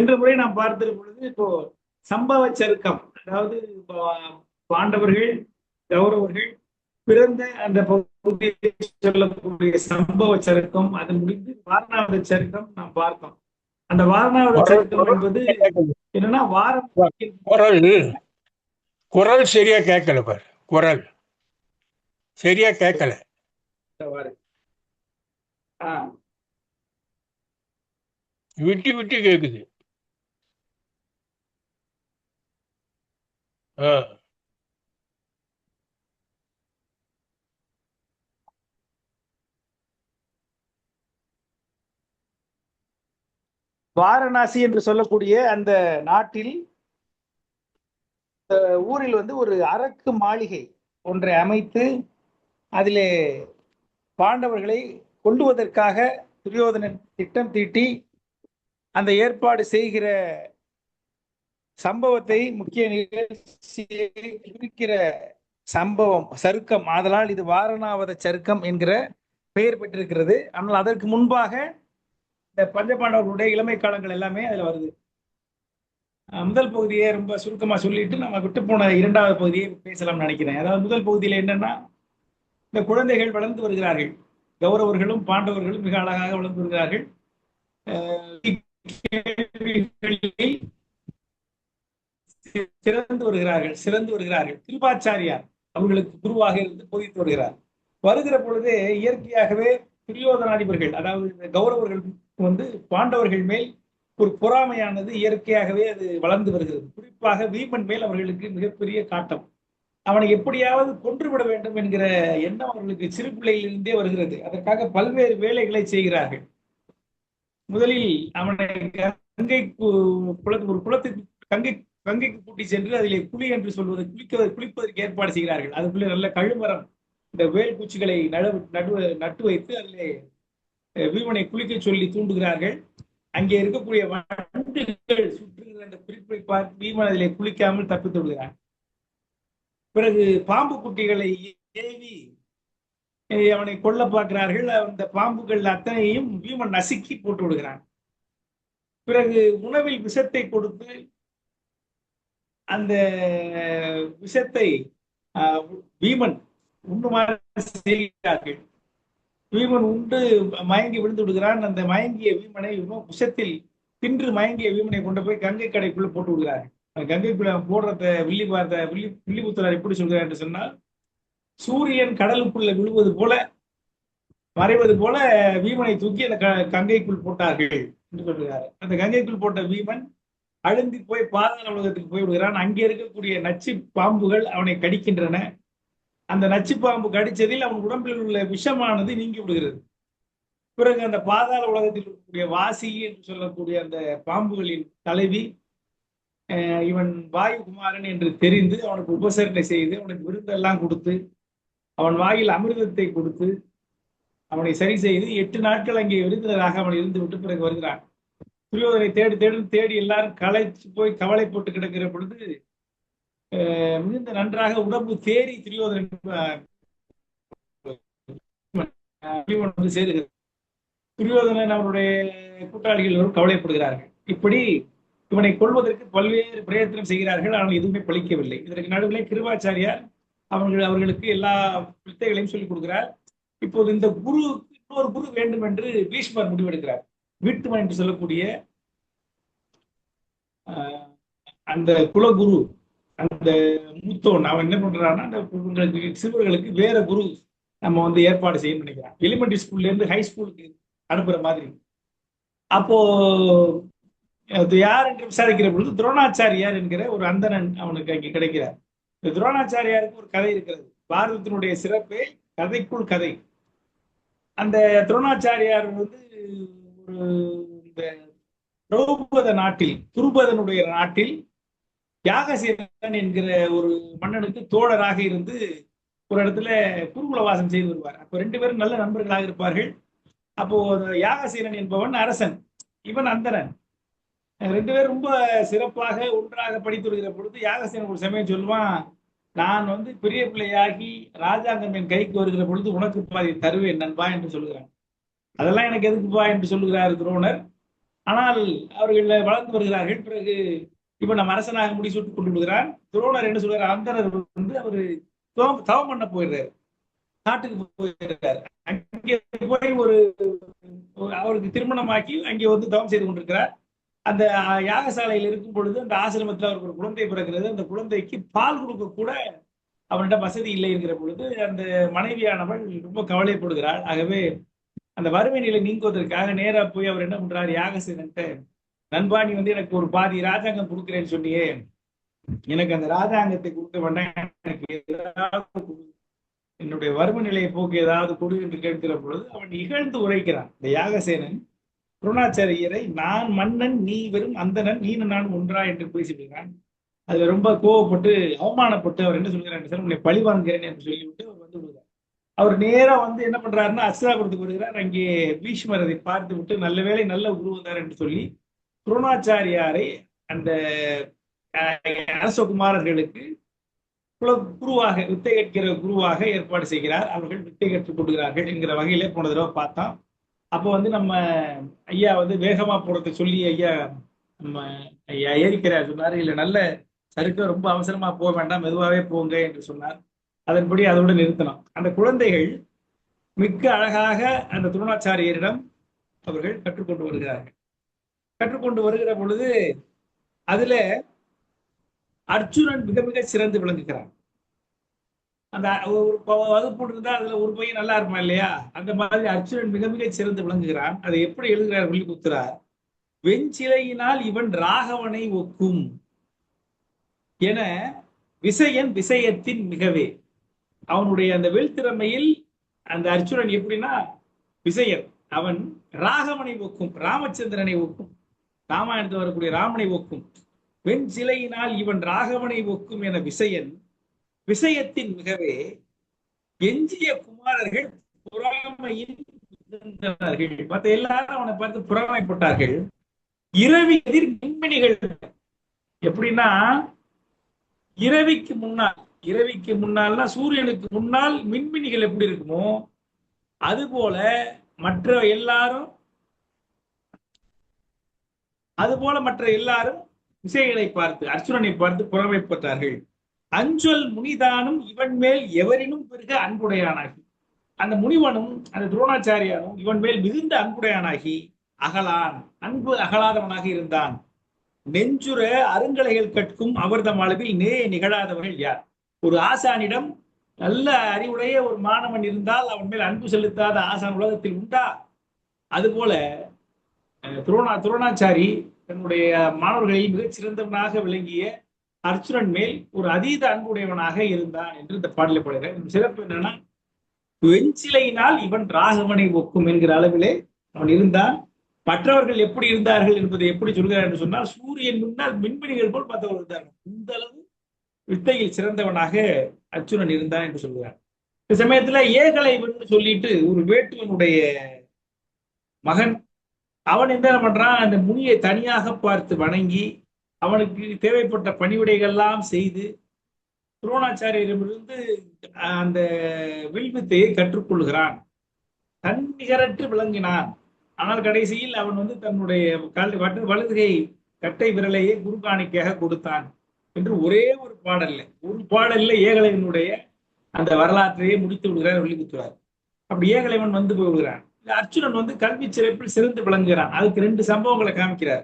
என்ற முறை நாம் பார்த்திருக்கும் பொழுது இப்போ சம்பவ சருக்கம், அதாவது இப்போ பாண்டவர்கள் கௌரவர்கள் பிறந்த அந்த பகுதியை சொல்லக்கூடிய சம்பவ சருக்கம், அது முடிந்து வாரணாவத சருக்கம் நாம் பார்த்தோம். அந்த வாரணாவத குரல் சருக்கம் குரல் என்பது சரியா கேட்கல. என்னன்னா வாரம் குரல் குரல் சரியா கேட்கல பாரு. குரல் சரியா கேட்கல. ஆஹ் விட்டு விட்டு கேக்குது. ஆ. வாரணாசி என்று சொல்லக்கூடிய அந்த நாட்டில் ஊரில் வந்து ஒரு அரக்கு மாளிகை ஒன்றை அமைத்து அதிலே பாண்டவர்களை கொல்லுவதற்காக துரியோதனன் திட்டம் தீட்டி அந்த ஏற்பாடு செய்கிற சம்பவத்தை, முக்கிய நிகழ்ச்சியை குறிக்கிற சம்பவம் சருக்கம், ஆதலால் இது வாரணாவத சருக்கம் என்கிற பெயர் பெற்றிருக்கிறது. ஆனால் அதற்கு முன்பாக இந்த பஞ்சபாண்டவர்களுடைய இளமை காலங்கள் எல்லாமே அதுல வருது. முதல் பகுதியை ரொம்ப சுருக்கமா சொல்லிட்டு நம்ம விட்டு போன இரண்டாவது பகுதியை பேசலாம்னு நினைக்கிறேன். அதாவது முதல் பகுதியில என்னன்னா, இந்த குழந்தைகள் வளர்ந்து வருகிறார்கள். கௌரவர்களும் பாண்டவர்களும் மிக அழகாக வளர்ந்து வருகிறார்கள். சிறந்து வருகிறார்கள். கிருபாச்சாரியார் அவர்களுக்கு குருவாக இருந்து போதித்து வருகிறார். வருகிற பொழுதே இயற்கையாகவே துரியோதனாதிபர்கள், அதாவது இந்த கௌரவர்கள் வந்து பாண்டவர்கள் மேல் ஒரு பொறாமையானது இயற்கையாகவே அது வளர்ந்து வருகிறது. குறிப்பாக வீமன் மேல் அவர்களுக்கு மிகப்பெரிய காட்டம். அவனை எப்படியாவது கொன்றுவிட வேண்டும் என்கிற எண்ணம் அவர்களுக்கு சிறு பிள்ளையிலிருந்தே வருகிறது. அதற்காக பல்வேறு வேலைகளை செய்கிறார்கள். முதலில் அவனை கங்கை ஒரு குளத்துக்கு கங்கை கங்கைக்கு கூட்டி சென்று அதிலே குழி என்று சொல்வது குளிப்பதற்கு ஏற்பாடு செய்கிறார்கள். அதுக்குள்ளே நல்ல கழுமரம், இந்த வேல் பூச்சிகளை நட்டு வைத்து அதிலே வீமனை குளிக்க சொல்லி தூண்டுகிறார்கள். அங்கே இருக்கக்கூடிய வண்டுகள் சுற்றுகிற அந்த குறிப்பை பார்த்து வீமன் அதிலே குளிக்காமல் தப்பித்து விடுகிறான். பிறகு பாம்பு குட்டிகளை ஏவி அவனை கொல்ல பார்க்கிறார்கள். அந்த பாம்புகள் அத்தனையும் வீமன் நசுக்கி போட்டு விடுகிறான். பிறகு உணவில் விஷத்தை கொடுத்து அந்த விஷத்தை வீமன் உண்ணுமாறு செய்கிறார்கள். வீமன் உண்டு மயங்கி விழுந்து விடுகிறான். அந்த மயங்கிய வீமனை விஷத்தில் தின்று மயங்கிய வீமனை கொண்டு போய் கங்கை கடைக்குள்ள போட்டு விடுகிறார்கள். கங்கைக்குள்ள போடுறத வில்லிபுத்திரர் எப்படி சொல்கிறார் என்று சொன்னால், சூரியன் கடலுக்குள்ள விழுவது போல மறைவது போல வீமனை தூக்கி அந்த கங்கைக்குள் போட்டார்கள் என்று சொல்கிறார். அந்த கங்கைக்குள் போட்ட வீமன் அழுந்தி போய் பாதாள உலகத்துக்கு போய் விடுகிறான். அங்கே இருக்கக்கூடிய நச்சு பாம்புகள் அவனை கடிக்கின்றன. அந்த நச்சு பாம்பு கடிச்சதில் அவன் உடம்பில் உள்ள விஷமானது நீங்கி விடுகிறது. பிறகு அந்த பாதாள உலகத்தில் இருக்கக்கூடிய வாசி என்று சொல்லக்கூடிய அந்த பாம்புகளின் தலைவி இவன் வாயுகுமாரன் என்று தெரிந்து அவனுக்கு உபசரணை செய்து அவனுக்கு விருந்தெல்லாம் கொடுத்து அவன் வாயில் அமிர்தத்தை கொடுத்து அவனை சரி செய்து 8 நாட்கள் அங்கே விருந்தினராக அவன் இருந்து விட்டு பிறகு வருகிறான். துரியோதனை தேடி தேடி தேடி எல்லாரும் களைச்சு போய் கவலைப்பட்டு கிடக்கிற பொழுது மிகுந்த நன்றாக உடம்பு தேறி துரியோதனன் வந்து சேருகிறது. துரியோதனன் அவருடைய கூட்டாளிகள் கவலைப்படுகிறார்கள். இப்படி இவனை கொள்வதற்கு பல்வேறு பிரயத்தனம் செய்கிறார்கள். ஆனால் எதுவுமே பலிக்கவில்லை. இதற்கு நடுவில் கிருபாச்சாரியார் அவர்களுக்கு எல்லா வித்தைகளையும் சொல்லிக் கொடுக்கிறார். இப்போது இந்த குரு, இன்னொரு குரு வேண்டும் என்று பீஷ்மர் முடிவெடுக்கிறார். வீட்டுமன் என்று சொல்லக்கூடிய அந்த குலகுரு, அந்த மூத்தோன், அவன் என்ன பண்றான்னா, அந்த சிறுவர்களுக்கு வேற குரு நம்ம வந்து ஏற்பாடு செய்யணும்னு நினைக்கிறான். எலிமெண்டரி ஸ்கூல்ல இருந்து ஹை ஸ்கூலுக்கு அனுப்புற மாதிரி. அப்போ அது யார் என்று விசாரிக்கிற பொழுது துரோணாச்சாரியார் என்கிற ஒரு அந்தணன் அவனுக்கு அங்கே கிடைக்கிறார். இந்த துரோணாச்சாரியாருக்கு ஒரு கதை இருக்கிறது. பாரதத்தினுடைய சிறப்பே கதைக்குள் கதை. அந்த துரோணாச்சாரியார் வந்து ஒரு இந்த திரௌபத நாட்டில், துருபதனுடைய நாட்டில் யாகசேனன் என்கிற ஒரு மன்னனுக்கு தோழராக இருந்து ஒரு இடத்துல குருகுலவாசம் செய்து வருவார். அப்போ 2 பேரும் நல்ல நண்பர்களாக இருப்பார்கள். அப்போ யாகசேனன் என்பவன் அரசன், இவன் அந்தணன். 2 பேரும் ரொம்ப சிறப்பாக ஒன்றாக படித்து வருகிற பொழுது யாகசேனன் ஒரு சமயம் சொல்லுவான், நான் வந்து பெரிய பிள்ளையாகி ராஜாங்கம் என் கைக்கு வருகிற பொழுது உனக்கு பாதி தருவேன் நண்பா என்று சொல்லுகிறான். அதெல்லாம் எனக்கு எதுக்குப்பா என்று சொல்லுகிறார் துரோணர். ஆனால் அவர்கள் வளர்ந்து வருகிறார்கள். பிறகு இப்ப நம்ம அரசனாக முடிசூட்டு கொண்டு விடுகிறான். துரோணர் என்ன சொல்றாரு, அந்தனர் வந்து அவரு தவம் பண்ண போயிடுறாரு, காட்டுக்கு போயிடுறாரு. அங்கே போய் அவருக்கு திருமணமாக்கி அங்கே வந்து தவம் செய்து கொண்டிருக்கிறார். அந்த யாகசாலையில் இருக்கும் பொழுது அந்த ஆசிரமத்தில் அவருக்கு ஒரு குழந்தை பிறக்கிறது. அந்த குழந்தைக்கு பால் கொடுக்க கூட அவனிடம் வசதி இல்லை என்கிற பொழுது அந்த மனைவியானவள் ரொம்ப கவலைப்படுகிறாள். ஆகவே அந்த வறுமை நிலை நீங்குவதற்காக நேரா போய் அவர் என்ன பண்றாரு, யாகசேனன்ட்ட, நண்பா நீ வந்து எனக்கு ஒரு பாதி ராஜாங்கம் கொடுக்குறேன்னு சொன்னியே, எனக்கு அந்த ராஜாங்கத்தை கொடுக்க வேண்டாம், எனக்கு ஏதாவது என்னுடைய வறுமை நிலையை போக்கு ஏதாவது கொடு என்று கேட்கிற பொழுது அவன் இகழ்ந்து உரைக்கிறான். இந்த யாகசேனன் துரோணாச்சாரியரை, நான் மன்னன் நீ வெறும் அந்தணன், நீ நானும் ஒன்றா என்று பேசிவிடுகிறான். அதுல ரொம்ப கோவப்பட்டு அவமானப்பட்டு அவர் என்ன சொல்கிறார், உன்னை பழி வாங்குகிறேன் என்று சொல்லிவிட்டு அவர் வந்து விடுகிறார். அவர் நேரா வந்து என்ன பண்றாருன்னா அஸ்தினாபுரத்துக்கு வருகிறார். அங்கே பீஷ்மர் அதை பார்த்து விட்டு நல்ல வேளை நல்ல குரு வந்தார் என்று சொல்லி துரோணாச்சாரியாரை அந்த அரசகுமாரர்களுக்கு குருவாக, வித்தை கற்கிற குருவாக ஏற்பாடு செய்கிறார். அவர்கள் வித்தை கற்றுக் கொள்கிறார்கள் என்கிற வகையிலே போன தடவை பார்த்தோம். அப்போ வந்து நம்ம ஐயா வந்து வேகமா போறதை சொல்லி ஐயா நம்ம ஐயா ஏறிக்கிறார் சொன்னார், இல்ல நல்ல சறுக்க ரொம்ப அவசரமா போக வேண்டாம், மெதுவாகவே போங்க என்று சொன்னார். அதன்படி அதோடு நிறுத்தணும். அந்த குழந்தைகள் மிக்க அழகாக அந்த துரோணாச்சாரியரிடம் அவர்கள் கற்றுக்கொண்டு வருகிறார்கள். கற்றுக்கொண்டு வருகிற பொழுது அதுல அர்ஜுனன் மிக மிக சிறந்து விளங்குகிறான். அந்த ஒரு வகுப்பு இருந்தா அதுல ஒரு பையன் நல்லா இருப்பான் இல்லையா, அந்த மாதிரி அர்ஜுனன் மிக மிக சிறந்து விளங்குகிறான். அதை எப்படி எழுதுகிறார் வில்லிபுத்திரார், வெஞ்சிலையினால் இவன் ராகவனை ஒக்கும் என விசயன் விஷயத்தின் மிகவே. அவனுடைய அந்த வெல்திறமையில் அந்த அர்ஜுனன் எப்படின்னா விசயன், அவன் ராகவனை ஒக்கும், ராமச்சந்திரனை ஒக்கும், ராமாயணத்தில் வரக்கூடிய ராமனை ஒக்கும். வெஞ்சிலையினால் இவன் ராகவனை ஒக்கும் என விசயன் விஷயத்தின் மிகவே. எஞ்சிய குமாரர்கள் பொறாமையின் மற்ற எல்லாரும் அவனை பார்த்து பொறாமைப்பட்டார்கள். இரவி எதிர் மின்மினிகள், எப்படின்னா இரவிக்கு முன்னால்னா சூரியனுக்கு முன்னால் மின்மினிகள் எப்படி இருக்குமோ அதுபோல மற்ற எல்லாரும் விசைகளை பார்த்து, அர்ஜுனனை பார்த்து பொறாமைப்பட்டார்கள். அஞ்சொல் முனிதானும் இவன் மேல் எவரினும் பெருக அன்புடையானாகி, அந்த முனிவனும் அந்த துரோணாச்சாரியானும் இவன் மேல் மிகுந்த அன்புடையானாகி அகலான், அன்பு அகலாதவனாக இருந்தான். நெஞ்சுர அருங்கலைகள் கற்கும் அவர்தம் அளவில் நிகழாதவர்கள் யார். ஒரு ஆசானிடம் நல்ல அறிவுடைய ஒரு மாணவன் இருந்தால் அவன் மேல் அன்பு செலுத்தாத ஆசான் உலகத்தில் உண்டா? அதுபோல துரோணாச்சாரி தன்னுடைய மாணவர்களில் மிகச் சிறந்தவனாக விளங்கிய அர்ஜுனன் மேல் ஒரு அதீத அன்புடையவனாக இருந்தான் என்று இந்த பாடலை பாடுகிறார். சிறப்பு என்னன்னா, வெஞ்சிலையினால் இவன் ராகவனை ஒக்கும் என்கிற அளவிலே அவன் இருந்தான். மற்றவர்கள் எப்படி இருந்தார்கள் என்பதை எப்படி சொல்கிறார் என்று சொன்னால், சூரியன் முன்னால் மின்மினிகள் போல் பார்த்தவர்கள் இருந்தார்கள். இந்த அளவு வித்தையில் சிறந்தவனாக அர்ஜுனன் இருந்தான் என்று சொல்கிறார். இந்த சமயத்துல ஏகலைவன் சொல்லிட்டு ஒரு வேட்டுவனுடைய மகன், அவன் என்ன பண்றான், அந்த முனியை தனியாக பார்த்து வணங்கி அவனுக்கு தேவைப்பட்ட பணிவிடைகள்லாம் செய்து துரோணாச்சாரியரிடமிருந்து அந்த வில்வித்தையை கற்றுக்கொள்கிறான். தன்னிகரற்று விளங்கினான். ஆனால் கடைசியில் அவன் வந்து தன்னுடைய வலதுகை கட்டை விரலையே குரு காணிக்கையாக கொடுத்தான் என்று ஒரே ஒரு பாடல்ல ஏகலைவனுடைய அந்த வரலாற்றையே முடித்து விடுகிறார் வில்லிபுத்திரார். அப்படி ஏகலைவன் வந்து போகிறான். அர்ஜுனன் வந்து கல்வி சிறப்பில் சிறந்து விளங்குகிறான். அதுக்கு 2 சம்பவங்களை காமிக்கிறார்.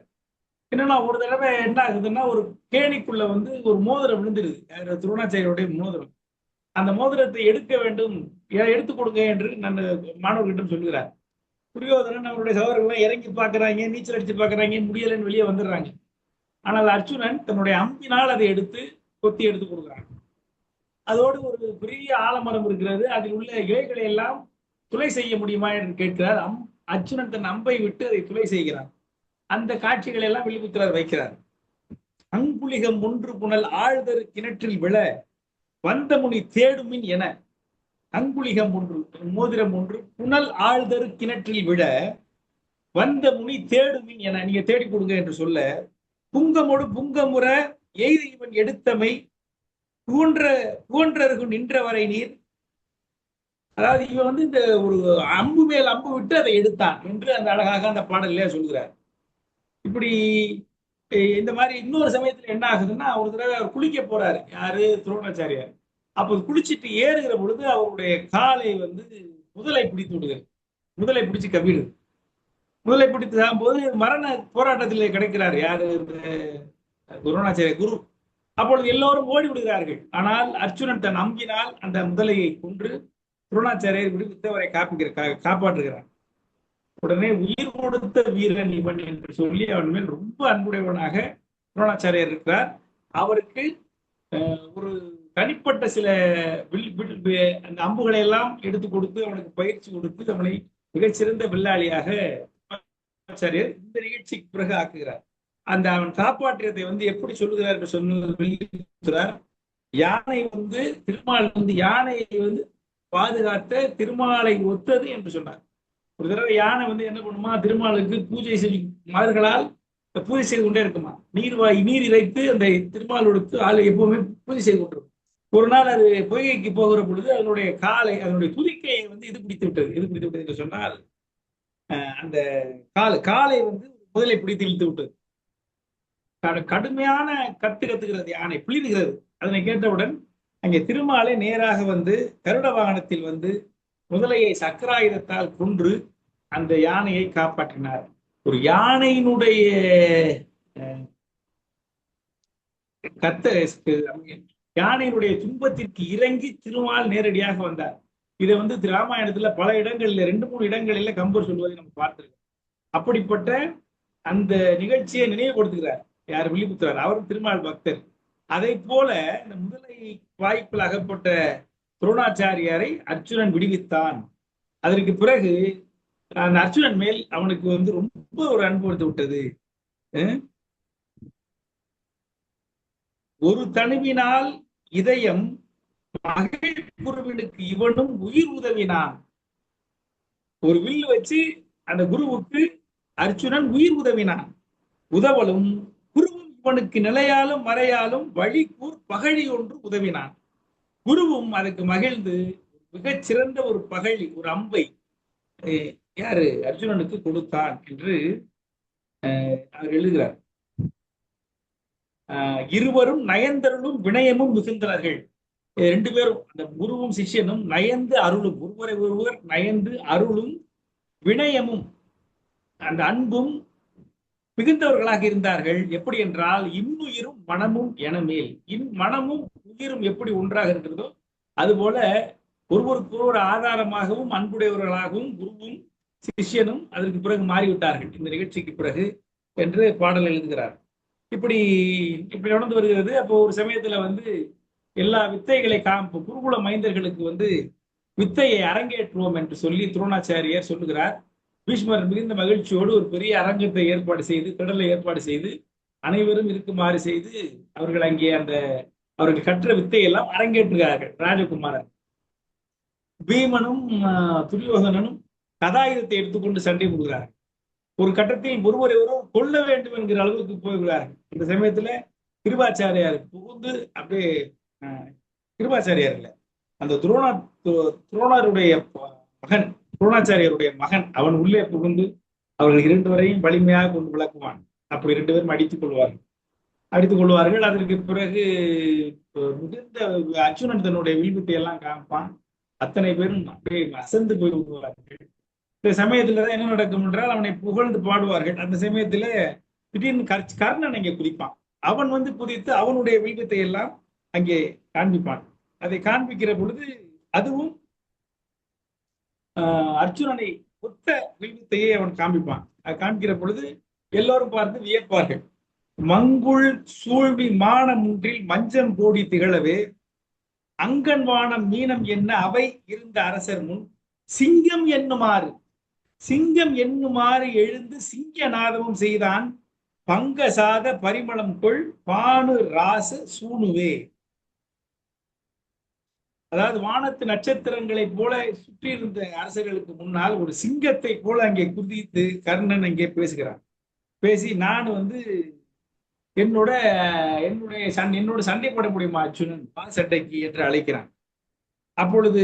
என்னன்னா, ஒரு தடவை என்ன ஆகுதுன்னா, ஒரு கேணிக்குள்ள வந்து ஒரு மோதிரம் விழுந்துருது, துரோணாச்சாரியோடைய மோதிரம். அந்த மோதிரத்தை எடுக்க வேண்டும், எடுத்துக் கொடுங்க என்று நான் மாணவர்களிடம் சொல்கிறார். துரியோதனன் அவருடைய சகோதரர்கள் இறங்கி பார்க்கறாங்க, நீச்சல் அடிச்சு பார்க்கறாங்க, முடியலன்னு வெளியே வந்துடுறாங்க. ஆனால் அர்ஜுனன் தன்னுடைய அம்பினால் அதை எடுத்து கொத்தி எடுத்து கொடுக்குறான். அதோடு ஒரு பெரிய ஆலமரம் இருக்கிறது, அதில் உள்ள இலைகளை எல்லாம் துளை செய்ய முடியுமா என்று கேட்கிறார். அர்ஜுனன் தன் அம்பை விட்டு அதை துளை செய்கிறான். அந்த காட்சிகளை எல்லாம் வில்லிபுத்திரார் வைக்கிறார். அங்குலிகம் ஒன்று புனல் ஆழ்தரு கிணற்றில் விழ வந்த முனி தேடுமின் என, அங்குலிகம் ஒன்று மோதிரம் ஒன்று புனல் ஆழ்தரு கிணற்றில் விழ வந்த முனி தேடுமின் என, நீங்க தேடி கொடுங்க என்று சொல்ல, புங்கமோடு புங்கமுற எய்து இவன் எடுத்தமை புகன்றருகு நின்றவரை நீர். அதாவது இவன் வந்து இந்த ஒரு அம்பு மேல் அம்பு விட்டு அதை எடுத்தான் என்று அந்த அழகாக அந்த பாடலிலே சொல்கிறார். இப்படி இந்த மாதிரி இன்னொரு சமயத்துல என்ன ஆகுதுன்னா, ஒரு தடவை அவர் குளிக்க போறாரு, யாரு, துரோணாச்சாரியார். அப்போ குளிச்சிட்டு ஏறுகிற பொழுது அவருடைய காலை வந்து முதலை பிடித்து விடுகிறது. முதலை பிடிச்சு கவ்விடுது. முதலை பிடித்து போது மரண போராட்டத்தில் கிடைக்கிறார் யாரு, துரோணாச்சாரிய குரு. அப்பொழுது எல்லோரும் ஓடி விடுகிறார்கள். ஆனால் அர்ச்சுனன் தன் அம்பினால் அந்த முதலையை கொன்று துரோணாச்சாரியர் விடுவித்தவரை காப்பாற்றுகிறார். உடனே உயிர் கொடுத்த வீரன் இவன் என்று சொல்லி அவன் மேல் ரொம்ப அன்புடையவனாக துரோணாச்சாரியர் இருக்கிறார். அவருக்கு ஒரு தனிப்பட்ட சில அந்த அம்புகளை எல்லாம் எடுத்து கொடுத்து அவனுக்கு பயிற்சி கொடுத்து அவனை மிகச்சிறந்த வில்லாளியாக ஆச்சாரியர் இந்த நிகழ்ச்சிக்கு பிறகு ஆக்குகிறார். அந்த அவன் காப்பாற்றியதை வந்து எப்படி சொல்லுகிறார் என்று சொல்லுகிறார். யானை வந்து திருமால் வந்து யானையை வந்து பாதுகாத்த திருமாலை ஒத்தது என்று சொன்னார். ஒரு தடவை யானை வந்து என்ன பண்ணுமா, திருமாலுக்கு பூஜை செஞ்சு மலர்களால் பூஜை செய்து கொண்டே இருக்குமா. நீர் இறைத்து அந்த திருமாலோடுக்கு ஆளு எப்பவுமே பூஜை செய்து கொண்டிருக்கும். ஒரு நாள் அது பொய்கைக்கு போகிற பொழுது அதனுடைய காலை, அதனுடைய துதிக்கையை வந்து இது பிடித்து விட்டது. என்று சொன்னால் அந்த காலை வந்து முதலை பிடித்து இழுத்து விட்டது. கடுமையான கத்துகிறது யானை, பிளிடுகிறது. அதனை கேட்டவுடன் அங்கே திருமாலை நேராக வந்து கருட வாகனத்தில் வந்து முதலையை சக்கராயுதத்தால் கொன்று அந்த யானையை காப்பாற்றினார். ஒரு யானையினுடைய யானையினுடைய துன்பத்திற்கு இறங்கி திருமால் நேரடியாக வந்தார். இதை வந்து ராமாயணத்துல பல இடங்கள்ல 2-3 இடங்களில கம்பர் சொல்வதை நம்ம பார்த்திருக்கோம். அப்படிப்பட்ட அந்த நிகழ்ச்சியை நினைவுபடுத்துகிறார் யார், வில்லிபுத்திரர். அவரும் திருமால் பக்தர். அதை போல இந்த முதலை வாய்ப்பில் அகப்பட்ட துரோணாச்சாரியாரை அர்ச்சுனன் விடுவித்தான். அதற்கு பிறகு அந்த அர்ச்சுனன் மேல் அவனுக்கு வந்து ரொம்ப ஒரு அன்பு வந்து விட்டது. ஒரு தனுவினால் இதயம் மகிழ் குருவினுக்கு இவனும் உயிர் உதவினான். ஒரு வில்லு வச்சு அந்த குருவுக்கு அர்ச்சுனன் உயிர் உதவினான். உதவலும் குருவும் இவனுக்கு நிலையாலும் மறையாலும் வழி கூர் பகழி ஒன்று உதவினான். குருவும் அதுக்கு மகிழ்ந்து மிகச்சிறந்த ஒரு பகழி, ஒரு அம்பை யாரு அர்ஜுனனுக்கு கொடுத்தான் என்று அவர் எழுதுகிறார். இருவரும் நயந்தருளும் வினயமும் மிகுந்தனர்கள். 2 பேரும், அந்த குருவும் சிஷ்யனும் நயந்து அருளும், ஒருவர் நயந்து அருளும் வினயமும் அந்த அன்பும் மிகுந்தவர்களாக இருந்தார்கள். எப்படி என்றால், இன்னுயிரும் மனமும் எனமேல். மனமும் உயிரும் எப்படி ஒன்றாக இருக்கிறதோ அதுபோல ஒருவருக்கு ஆதாரமாகவும் அன்புடையவர்களாகவும் குருவும் சிஷ்யனும் அதற்கு பிறகு மாறிவிட்டார்கள் இந்த நிகழ்ச்சிக்கு பிறகு என்று பாடல் எழுதுகிறார். இப்படி நடந்து வருகிறது. அப்போ ஒரு சமயத்துல வந்து எல்லா வித்தைகளை குருகுல மைந்தர்களுக்கு வந்து வித்தையை அரங்கேற்றுவோம் என்று சொல்லி துரோணாச்சாரியர் சொல்லுகிறார். பீஷ்மர் மிகுந்த மகிழ்ச்சியோடு ஒரு பெரிய அரங்கத்தை ஏற்பாடு செய்து, கடலை ஏற்பாடு செய்து, அனைவரும் இருக்குமாறு செய்து அவர்கள் அங்கே அவர்கள் கற்ற வித்தையெல்லாம் அரங்கேற்றுகிறார்கள். ராஜகுமாரன் பீமனும் துரியோதனனும் கதாயுதத்தை எடுத்துக்கொண்டு சண்டை போடுகிறார்கள். ஒரு கட்டத்தில் ஒருவரும் கொல்ல வேண்டும் என்கிற அளவுக்கு போய்கிறார்கள். இந்த சமயத்துல கிருபாச்சாரியார் புகுந்து அப்படியே, கிருபாச்சாரியார் இல்ல, அந்த துரோணருடைய மகன், துரோணாச்சாரியருடைய மகன், அவன் உள்ளே புகுந்து அவர்கள் 2 பேரையும் வலிமையாக கொண்டு விளக்குவான். அப்படி 2 பேரும் அடித்துக் கொள்வார்கள். அதற்கு பிறகு மிகுந்த அர்ச்சுனன் தன்னுடைய வில்வித்தை எல்லாம் காமிப்பான். அத்தனை பேரும் அப்படியே அசந்து போய் விடுவார்கள். இந்த சமயத்துலதான் என்ன நடக்கும் என்றால், அவனை புகழ்ந்து பாடுவார்கள். அந்த சமயத்துல திடீர்னு கர்ணன் அங்கே குதிப்பான். அவன் வந்து குதித்து அவனுடைய வில்வித்தை எல்லாம் அங்கே காண்பிப்பான். அதை காண்பிக்கிற பொழுது அதுவும் அர்ச்சுனனை ஒத்த வில்வித்தையை அவன் காண்பிப்பான். அதை காண்பிக்கிற பொழுது எல்லோரும் பார்த்து வியப்பார்கள். மங்குள் சூழ்வி மானம் ஒன்றில் மஞ்சம் கோடி திகழவே அங்கன் வானம் மீனம் என்ன அவை இருந்த அரசர் முன் சிங்கம் என்னுமாறு எழுந்து சிங்க நாதமும் செய்தான் பங்கசாத பரிமளம் கொள் பானு ராச சூணுவே. அதாவது வானத்து நட்சத்திரங்களை போல சுற்றி இருந்த அரசர்களுக்கு முன்னால் ஒரு சிங்கத்தை போல அங்கே குதித்து கர்ணன் அங்கே பேசுகிறான். பேசி நான் வந்து என்னோட சண்டை போட முடியுமா அர்ச்சுனன், சண்டைக்கு என்று அழைக்கிறான். அப்பொழுது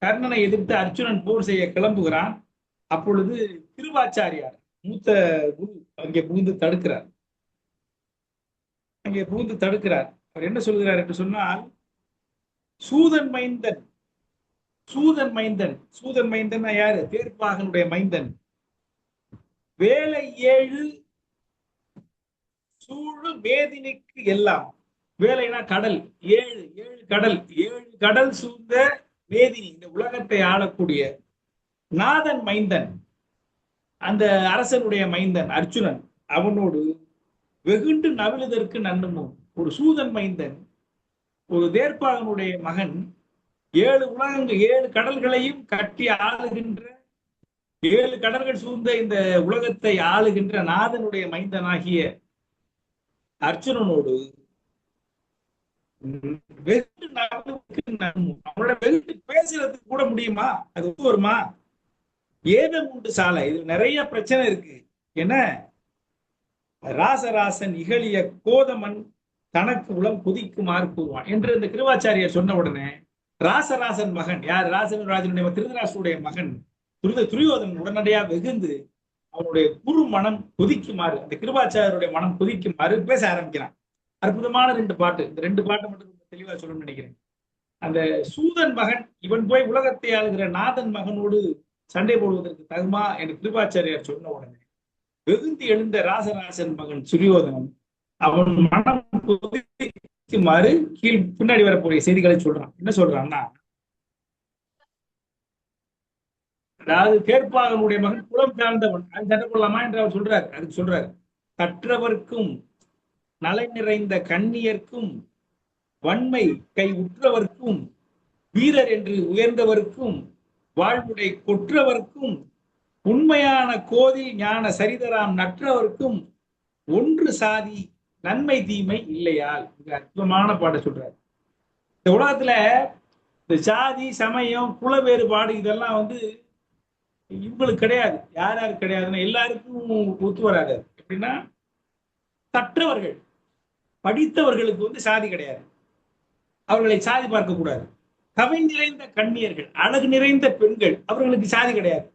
கர்ணனை எதிர்த்து அர்ச்சுனன் போர் செய்ய கிளம்புகிறான். அப்பொழுது கிருபாச்சாரியார் மூத்த குரு அங்கே புகுந்து தடுக்கிறார். அவர் என்ன சொல்கிறார் என்று சொன்னால், சூதன் மைந்தன் சூதன் மைந்தன் யாரு? தேர்ப்பாகனுடைய மைந்தன். வேலை 7 சூழு மேதினிக்கு எல்லாம். வேலைனா கடல். 7 கடல் சூழ்ந்த மேதினி, இந்த உலகத்தை ஆளக்கூடிய நாதன் மைந்தன், அந்த அரசனுடைய மைந்தன் அர்ஜுனன், அவனோடு வெகுண்டு நவிழுதற்கு நன்னுமோ. ஒரு சூதன் மைந்தன், ஒரு தேர்ப்பாகனுடைய மகன், 7 கடல்களையும் கட்டி ஆளுகின்ற, 7 கடல்கள் சூழ்ந்த இந்த உலகத்தை ஆளுகின்ற நாதனுடைய மைந்தனாகிய அர்ஜுனனோடு வெகுண்டு நவிழுதற்கு நன்னுமோ. அவனோட வெகுண்டு பேசுறதுக்கு கூட முடியுமா? அது வருமா? ஏதம் உண்டு சாலை. இதுல நிறைய பிரச்சனை இருக்கு. என்ன? ராசராசன் இகழிய கோதமன் தனக்கு உளம் குதிக்குமாறு கூறுவான் என்று இந்த கிருபாச்சாரியார் சொன்ன உடனே, ராசராசன் மகன் யார்? ராஜனுடைய திருதராசனுடைய மகன் துரியோதனன் உடனடியாக வெகுந்து அவனுடைய குரு மனம் கொதிக்குமாறு, அந்த கிருபாச்சாரியருடைய மனம் கொதிக்குமாறு பேச ஆரம்பிக்கிறான். அற்புதமான 2 பாட்டு. இந்த 2 பாட்டை மட்டும் ரொம்ப தெளிவா சொல்லணும்னு நினைக்கிறேன். அந்த சூதன் மகன் இவன் போய் உலகத்தை ஆளுகிற நாதன் மகனோடு சண்டை போடுவதற்கு தகுமா என்று கிருபாச்சாரியார் சொன்ன உடனே வெகுந்து எழுந்த ராசராசன் மகன் துரியோதனன் அவன் மனம் கொதிக்குமாறு பின்னாடி வரக்கூடிய செய்திகளை சொல்றான். என்ன சொல்றான்னா, அதாவது தேர்ப்பாகனுடைய மகன் குலம் சார்ந்தவன், அது சண்டை கொள்ளலாமா என்று அவர் சொல்றாரு. அதுக்கு சொல்றாரு, கற்றவர்க்கும் நலை நிறைந்த கண்ணியர்க்கும் வன்மை கை உற்றவர்க்கும் வீரர் என்று உயர்ந்தவர்க்கும் வாழ்வுடை கொற்றவர்க்கும் உண்மையான கோதில் ஞான சரிதராம் நற்றவர்க்கும் ஒன்று சாதி நன்மை தீமை இல்லையால். அற்புதமான பாட சொல்றாரு. இந்த உலகத்துல இந்த சாதி சமயம் குல வேறுபாடு இதெல்லாம் இவங்களுக்கு கிடையாது. யார் யாருக்கு கிடையாதுன்னா எல்லாருக்கும் ஒத்து வராது. எப்படின்னா, கற்றவர்கள் படித்தவர்களுக்கு சாதி கிடையாது, அவர்களை சாதி பார்க்க கூடாது. கவை நிறைந்த கண்ணியர்கள், அழகு நிறைந்த பெண்கள், அவர்களுக்கு சாதி கிடையாது,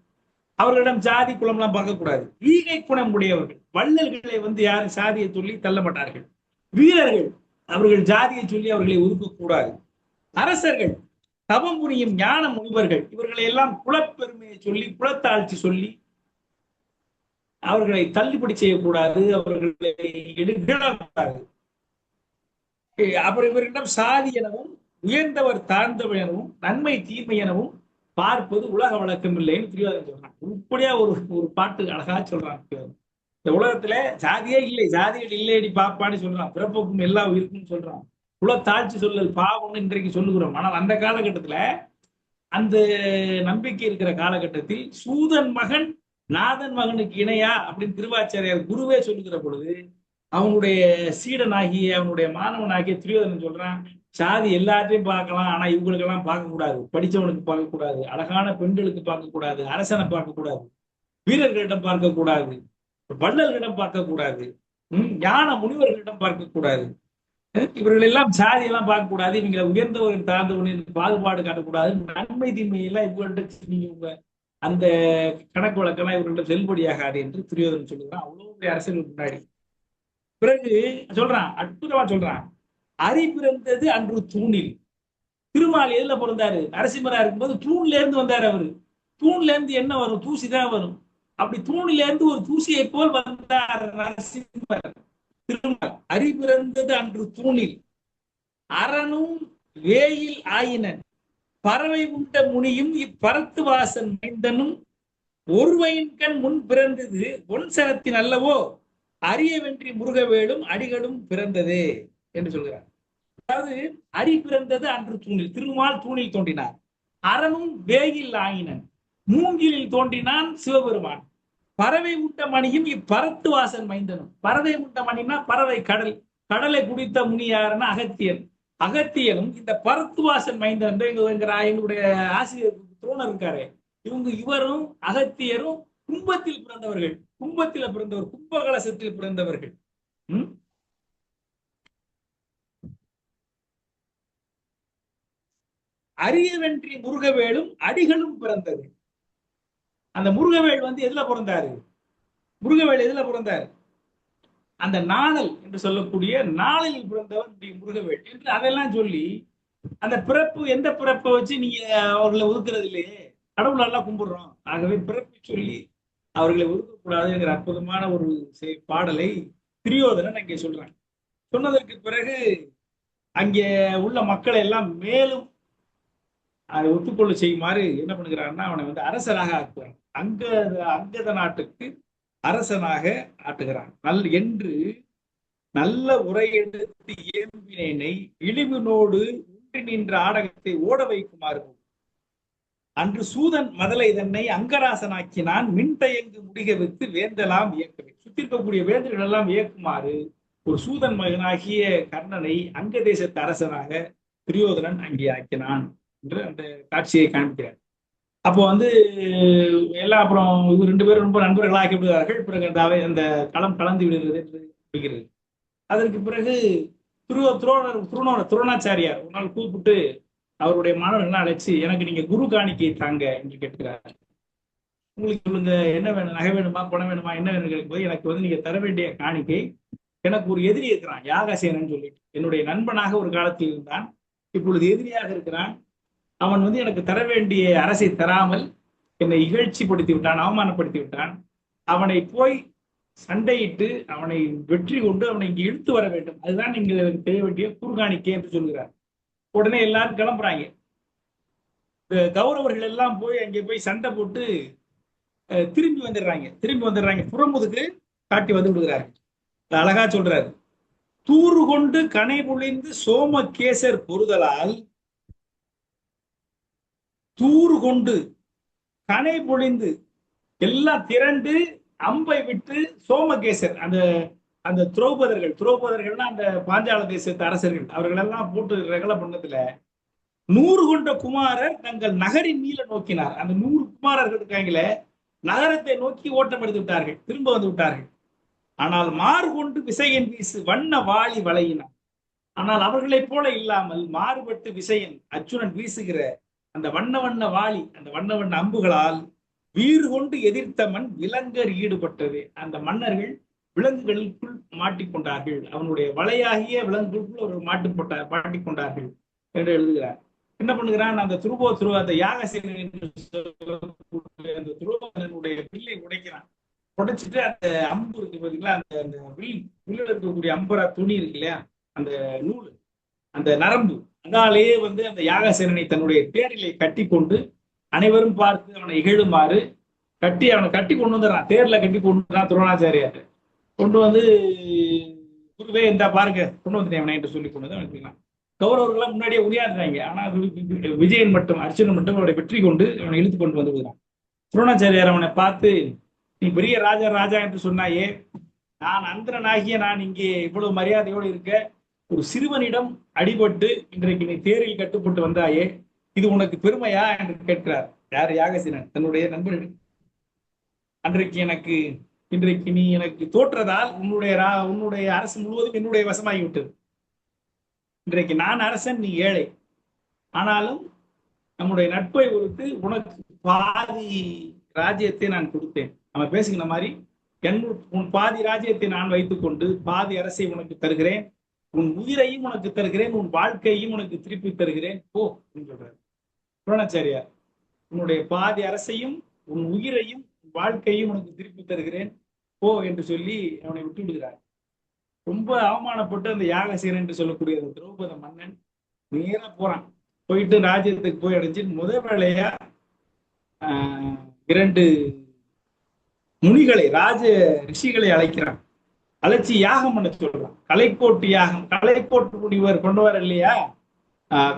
அவர்களிடம் சாதி குலம்லாம் பார்க்கக்கூடாது. ஈகை குணம் உடையவர்கள், வள்ளல்களை யாரும் சாதியை சொல்லி தள்ள மாட்டார்கள். வீரர்கள், அவர்கள் ஜாதியை சொல்லி அவர்களை ஒதுக்கக்கூடாது. அரசர்கள், தவம் புரியும் ஞான முனிவர்கள், இவர்களை எல்லாம் குலப்பெருமையை சொல்லி குலத்தாழ்ச்சி சொல்லி அவர்களை தள்ளுபடி செய்யக்கூடாது, அவர்களை எடுக்கக்கூடாது. அப்புறம் இவர்களிடம் சாதி எனவும் உயர்ந்தவர் தாழ்ந்தவர் எனவும் நன்மை தீமை எனவும் பார்ப்பது உலக வழக்கம் இல்லைன்னு துரியோதனன் சொல்றான். உருப்படியா ஒரு பாட்டு அழகா சொல்றான். இந்த உலகத்துல ஜாதியே இல்லை, ஜாதிகள் இல்லையடி பாப்பான்னு சொல்றான். பிறப்புக்கும் எல்லா உயிருக்கும் சொல்றான். குலத்தாழ்ச்சி சொல்லல் பாவம்னு இன்றைக்கு சொல்லுகிறோம். ஆனால் அந்த காலகட்டத்துல, அந்த நம்பிக்கை இருக்கிற காலகட்டத்தில் சூதன் மகன் நாதன் மகனுக்கு இணையா அப்படின்னு திருவாச்சாரியார் குருவே சொல்லுகிற பொழுது, அவனுடைய சீடனாகிய அவனுடைய மாணவனாகிய துரியோதனன் சொல்றான், சாதி எல்லாத்தையும் பார்க்கலாம், ஆனா இவங்களுக்கு எல்லாம் பார்க்க கூடாது. படிச்சவனுக்கு பார்க்க கூடாது, அழகான பெண்களுக்கு பார்க்க கூடாது, அரசனை பார்க்க கூடாது, வீரர்களிடம் பார்க்க கூடாது, வள்ளல்களிடம் பார்க்க கூடாது, ஞான முனிவர்களிடம் பார்க்க கூடாது, இவர்கள் எல்லாம் சாதி எல்லாம் பார்க்க கூடாது, இவங்களை உயர்ந்தவர்கள் தாழ்ந்தவர்கள் பாகுபாடு காட்டக்கூடாது, நன்மை தீமை எல்லாம் இவங்கள்ட்ட நீங்க அந்த கணக்கு வழக்கெல்லாம் இவர்கள்ட்ட செல்லுபடியாகாது என்று துரியோதனன் சொல்லுகிறான். அவ்வளவு அரசர்களுக்கு முன்னாடி. பிறகு சொல்றான், அற்புதமா சொல்றான், அரி பிறந்தது அன்று தூணில். திருமால் எதுல பிறந்தாரு? நரசிம்மரா இருக்கும்போது தூண்ல இருந்து வந்தாரு. அவரு தூண்ல இருந்து என்ன வரும்? தூசி தான் வரும். அப்படி தூணில இருந்து ஒரு தூசியை போல் வந்தார் நரசிம்மர். திருமால் அரி பிறந்தது அன்று தூணில் அரணும் வேயில் ஆயினன் பறவை உண்ட முனியும் இப்பரத்து வாசன் மைந்தனும் ஒருவையின் கண் முன் பிறந்தது ஒன் சரத்தின் அல்லவோ அரிய வென்றி முருகவேலும் அடிகளும் பிறந்ததே என்று சொல்கிறார். அதாவது அரி பிறந்தது அன்று தூணில், திருமால் தூணில் தோன்றினார். அரணும் வேயில் ஆயினன், மூங்கிலில் தோன்றினான் சிவபெருமான். பறவை உண்ட மணியும் இப்பரத்து வாசன் மைந்தனும். பறவை உண்ட மணினா பறவை, கடல். கடலை குடித்த முனி யாருன்னா அகத்தியன். அகத்தியனும் இந்த பரத்து வாசன் மைந்தன் எங்களுடைய ஆசிரியர் துரோணர் இருக்காரு, இவரும் அகத்தியரும் கும்பத்தில் பிறந்தவர்கள். கும்பத்தில் பிறந்தவர், கும்பகலசத்தில் பிறந்தவர்கள். அரியவென்றி முருகவேலும் அடிகளும் பிறந்தது. அந்த முருகவேல் எதுல பிறந்தாரு? முருகவேல் எதுல பிறந்தார்? அந்த நாணல் என்று சொல்லக்கூடிய நாளில் பிறந்தவர் முருகவேல் என்று அதெல்லாம் சொல்லி அந்த பிறப்பு எந்த பிறப்பை வச்சு நீங்க அவர்களை ஒதுக்குறது இல்லையே, கடவுள் நல்லா கும்பிடுறோம், ஆகவே பிறப்பு சொல்லி அவர்களை ஒதுக்கக்கூடாதுங்கிற அற்புதமான ஒரு பாடலை துரியோதனன் அங்கே சொல்றாங்க. சொன்னதற்கு பிறகு அங்கே உள்ள மக்களை எல்லாம் மேலும் அதை ஒத்துக்கொள்ள செய்யுமாறு என்ன பண்ணுகிறான்னா அவனை வந்து அரசராக ஆக்குறான். அங்கத நாட்டுக்கு அரசனாக ஆட்டுகிறான். என்று நல்ல உரையெடுத்து இயம்பினேனை இழிவினோடு உண்டு நின்ற ஆடகத்தை ஓட வைக்குமாறு அன்று சூதன் மதலை தன்னை அங்கராசனாக்கினான் மின்தயங்கு முடிக வைத்து வேந்தலாம் இயக்கவை. சுத்தி இருக்கக்கூடிய வேந்தர்கள் எல்லாம் இயக்குமாறு ஒரு சூதன் மகனாகிய கர்ணனை அங்க தேசத்து அரசனாக துரியோதனன் அங்கே ஆக்கினான் என்று அந்த காட்சியை காண்பிக்கிறார். அப்போ வந்து எல்லாம் அப்புறம் இவர் 2 பேரும் ரொம்ப நண்பர்களாகி விடுகிறார்கள். பிறகு அந்த களம் கலந்து விடுகிறது என்று சொல்கிறது. அதற்கு பிறகு துரோணாச்சாரியார் ஒரு நாள் கூப்பிட்டு அவருடைய மாணவர்கள்லாம் அழைச்சி எனக்கு நீங்க குரு காணிக்கை தாங்க என்று கேட்கிறார். உங்களுக்கு சொல்லுங்க, என்ன வேணும், நகை வேணுமா, பணம் வேணுமா, என்ன வேணும் கேட்கும்போது எனக்கு வந்து நீங்க தர வேண்டிய காணிக்கை, எனக்கு ஒரு எதிரி இருக்கிறான் யாகசேனன் சொல்லிட்டு, என்னுடைய நண்பனாக ஒரு காலத்தில் இருந்தான், இப்பொழுது எதிரியாக இருக்கிறான். அவன் வந்து எனக்கு தர வேண்டிய அரசை தராமல் என்னை இகழ்ச்சிப்படுத்தி விட்டான், அவமானப்படுத்தி விட்டான். அவனை போய் சண்டையிட்டு அவனை வெற்றி கொண்டு அவனை இங்கு இழுத்து வர வேண்டும், அதுதான் நீங்கள் எனக்கு தெரிய வேண்டிய குறுகாணிக்கை என்று சொல்கிறார். உடனே எல்லாரும் கிளம்புறாங்க. கௌரவர்கள் எல்லாம் போய் அங்கே போய் சண்டை போட்டு திரும்பி வந்துடுறாங்க. புறமுதுக்கு காட்டி வந்து விடுகிறார்கள். அழகா சொல்றாரு, தூறு கொண்டு கனை பொழிந்து சோமகேசர் பொறுதலால், தூறு கொண்டு கனை பொழிந்து எல்லாம் திரண்டு அம்பை விட்டு சோமகேசர் அந்த துரோபதர்கள்னா அந்த பாஞ்சால தேசத்து அரசர்கள் அவர்கள் எல்லாம் போட்டு ரகல பண்ணதுல 100 கொண்ட குமாரர் தங்கள் நகரின் மீள நோக்கினார். அந்த 100 குமாரர்கள் இருக்காங்களே நகரத்தை நோக்கி ஓட்டம் எடுத்து விட்டார்கள், திரும்ப வந்து விட்டார்கள். ஆனால் மாறு கொண்டு விசையன் வீசு வண்ண வாளி வளையினார். ஆனால் அவர்களைப் போல இல்லாமல் மாறுபட்டு விசையன் அர்ஜுனன் வீசுகிற அந்த வண்ண வாளி, அந்த வண்ண அம்புகளால் வீறு கொண்டு எதிர்த்த மண் விலங்கர் ஈடுபட்டது. அந்த மன்னர்கள் விலங்குகளுக்குள் மாட்டிக்கொண்டார்கள், அவனுடைய வலையாகிய விலங்குகளுக்குள் ஒரு மாட்டிக்கொண்டார்கள் என்று எழுதுகிறார். என்ன பண்ணுகிறான், அந்த அந்த யாகசேனன் அந்த துருவோதனனுடைய வில்லை உடைக்கிறான். உடைச்சிட்டு அந்த அம்பு இருக்கு பார்த்தீங்களா, அந்த வில்ல இருக்கக்கூடிய அம்பரா துணி இருக்கு இல்லையா, அந்த நூல், அந்த நரம்பு, அதனாலேயே வந்து அந்த யாகசேனனை தன்னுடைய தேரிலே கட்டி கொண்டு அனைவரும் பார்த்து அவனை இகழுமாறு அவனை கட்டி கொண்டு வந்துடுறான். தேர்ல கட்டி கொண்டு வந்துறான் துரோணாச்சாரியார். கொண்டு வந்து குருவே இந்த பாருங்க கொண்டு வந்துட்டேன் அவனை என்று சொல்லி கொண்டு வந்து அனுப்பிக்கலாம். கௌரவர்கள்லாம் முன்னாடியே உரையாடுறாங்க. ஆனா விஜயன் மட்டும் அர்ஜுனன் மட்டும் அவனை வெற்றி கொண்டு அவனை இழுத்து கொண்டு வந்து விடுறான். துரோணாச்சாரியார் அவனை பார்த்து, நீ பெரிய ராஜா என்று சொன்னாயே, நான் அந்தரனாகிய நான் இங்கே இவ்வளவு மரியாதையோடு இருக்க ஒரு சிறுவனிடம் அடிபட்டு இன்றைக்கு நீ தேரில் கட்டுப்பட்டு வந்தாயே, இது உனக்கு பெருமையா என்று கேட்கிறார். யார்? யாகசேனன் தன்னுடைய நண்பர்கள். இன்றைக்கு நீ எனக்கு தோற்றதால் உன்னுடைய அரசு முழுவதும் என்னுடைய வசமாகிவிட்டது. இன்றைக்கு நான் அரசன், நீ ஏழை. ஆனாலும் நம்முடைய நட்பை பொறுத்து உனக்கு பாதி ராஜ்யத்தை நான் கொடுத்தேன். நம்ம பேசுகிற மாதிரி உன் பாதி ராஜ்யத்தை நான் வைத்துக் கொண்டு பாதி அரசை உனக்கு தருகிறேன், உன் உயிரையும் உனக்கு தருகிறேன், உன் வாழ்க்கையும் உனக்கு திருப்பி தருகிறேன், போ என்று சொல்றாரு துரோணாச்சாரியார். உன்னுடைய பாதி அரசையும் உன் உயிரையும் வாழ்க்கையும் உனக்கு திருப்பி தருகிறேன், போ என்று சொல்லி அவனை விட்டு விடுகிறார். ரொம்ப அவமானப்பட்டு அந்த யாகசேனன் என்று சொல்லக்கூடிய அந்த திரௌபத மன்னன் நேரா போறான். போயிட்டு ராஜ்யத்துக்கு போய் அடைஞ்சு முதல் வேளையா 2 முனிகளை, ராஜ ரிஷிகளை அழைக்கிறான். அழைச்சி யாகம் பண்ண சொல்றான். கலைக்கோட்டு யாகம், கலைக்கோட்டு முனிவர் கொண்டு வர இல்லையா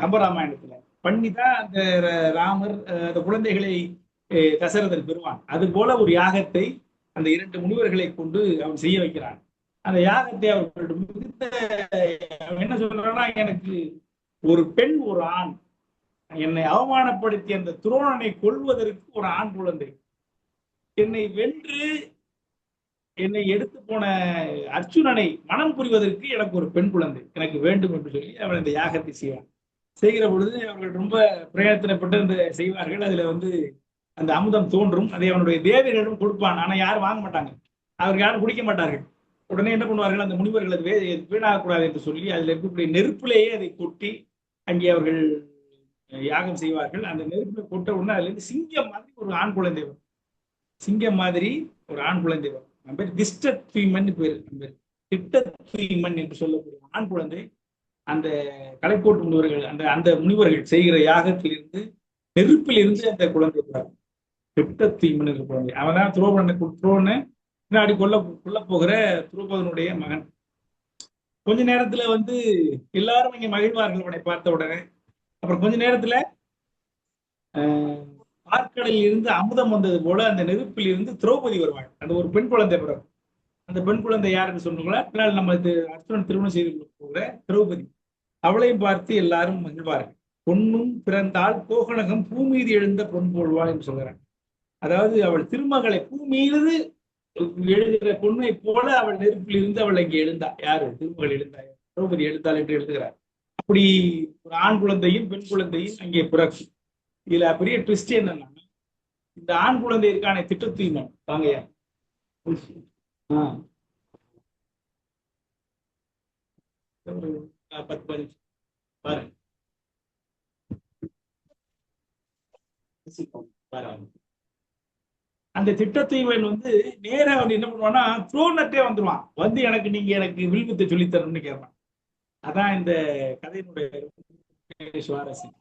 கம்பராமாயணத்துல, பண்ணிதான் அந்த ராமர் அந்த குழந்தைகளை தசரதர் பெறுவான். அது போல ஒரு யாகத்தை அந்த 2 முனிவர்களை கொண்டு அவன் செய்ய வைக்கிறான். அந்த யாகத்தை அவர்கள் என்ன சொல்றான்னா, எனக்கு ஒரு பெண் ஒரு ஆண், என்னை அவமானப்படுத்தி அந்த துரோணனை கொல்வதற்கு ஒரு ஆண் குழந்தை, என்னை வென்று என்னை எடுத்து போன அர்ஜுனனை மனம் புரிவதற்கு எனக்கு ஒரு பெண் குழந்தை எனக்கு வேண்டும் என்று சொல்லி அவன் இந்த யாகத்தை செய்கிற பொழுது அவர்கள் ரொம்ப பிரயத்தனப்பட்டு அந்த செய்வார்கள். அதுல வந்து அந்த அமுதம் தோன்றும், அதை அவனுடைய தேவர்களிடம் கொடுப்பான். ஆனா யாரும் வாங்க மாட்டாங்க. அவர்கள் யாரும் குடிக்க மாட்டார்கள். உடனே என்ன பண்ணுவார்கள், அந்த முனிவர்கள் அது வீணாகக்கூடாது என்று சொல்லி அதில் இருக்கக்கூடிய நெருப்பிலேயே அதை கொட்டி அங்கே அவர்கள் யாகம் செய்வார்கள். அந்த நெருப்பில் கொட்ட உடனே அதுல இருந்து சிங்கம் மாதிரி ஒரு ஆண் குழந்தை வரும். சிங்கம் மாதிரி ஒரு ஆண் குழந்தை வரும். நம்ம பேர் திஷ்டத்வீமன் பேர். நம்ம பேர் திட்டத்வீமன் என்று சொல்லக்கூடிய ஆண் குழந்தை அந்த கலைக்கோட்டு முனிவர்கள் அந்த அந்த முனிவர்கள் செய்கிற யாகத்திலிருந்து நெருப்பில் இருந்து அந்த குழந்தை திட்டத்வீமன் என்ற குழந்தை. அவன் தான் துரோணனை பின்னாடி கொல்ல போகிற துருபதனுடைய மகன். கொஞ்ச நேரத்துல வந்து எல்லாரும் இங்க மகிழ்வார்கள் அவனை பார்த்த உடனே. அப்புறம் கொஞ்ச நேரத்துல பார்க்கடலில் இருந்து அமுதம் வந்தது போல அந்த நெருப்பில் இருந்து திரௌபதி வருவாள். அந்த ஒரு பெண் குழந்தை பிறகு அந்த பெண் குழந்தை யாருன்னு சொன்னீங்களா, பின்னால் நம்ம அர்ஜுனன் திருமணம் செய்து போகிற திரௌபதி. அவளையும் பார்த்து எல்லாரும் மகிழ்வார்கள். பொன்னும் பிறந்தால் கோகனகம் பூமீது எழுந்த பொன் போல்வாள் என்று சொல்கிறான். அதாவது அவள் திருமகளை பூமீது எழுதுகிற பொண்ணை போல அவள் நெருப்பில் இருந்து அவள் இங்கே எழுந்தா. யாரு? திருமகள் எழுந்தாள், திரௌபதி எழுந்தாள் என்று எழுதுகிறார். அப்படி ஒரு ஆண் குழந்தையும் பெண் குழந்தையும் அங்கே பிறக்கும். இதுல பெரிய ட்விஸ்ட் என்னன்னா, இந்த ஆண் குழந்தை இருக்கான திட்டத்தூய்மன் வாங்கயா 10 பாருங்க அந்த திட்டத்தூய்மன் வந்து நேரா வந்து என்ன பண்ணுவான்னா துரோணத்தே வந்துருவான். வந்து நீங்க எனக்கு வில்வித்தை சொல்லித்தரணும்னு கேட்பான். அதான் இந்த கதையினுடைய சுவாரஸ்யம்.